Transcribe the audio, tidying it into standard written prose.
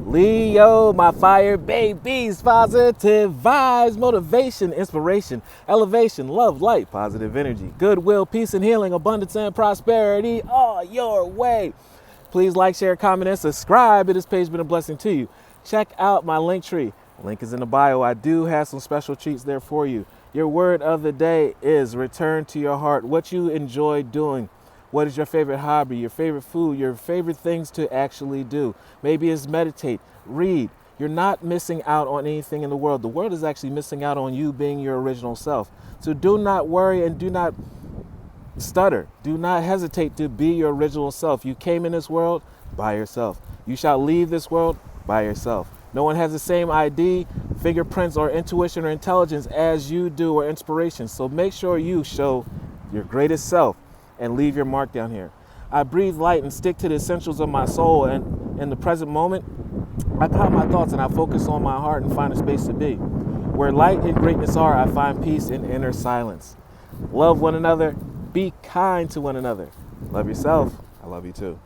Leo, my fire babies, positive vibes, motivation, inspiration, elevation, love, light, positive energy, goodwill, peace and healing, abundance and prosperity all your way. Please like, share, comment, and subscribe. It has page been a blessing to you. Check out my LinkTree. Link is in the bio. I do have some special treats there for you. Your word of the day is return to your heart. What you enjoy doing. What is your favorite hobby, your favorite food, your favorite things to actually do? Maybe it's meditate, read. You're not missing out on anything in the world. The world is actually missing out on you being your original self. So do not worry and do not stutter. Do not hesitate to be your original self. You came in this world by yourself. You shall leave this world by yourself. No one has the same ID, fingerprints, or intuition or intelligence as you do, or inspiration. So make sure you show your greatest self and leave your mark down here. I breathe light and stick to the essentials of my soul, and in the present moment, I calm my thoughts and I focus on my heart and find a space to be. Where light and greatness are, I find peace in inner silence. Love one another, be kind to one another. Love yourself, I love you too.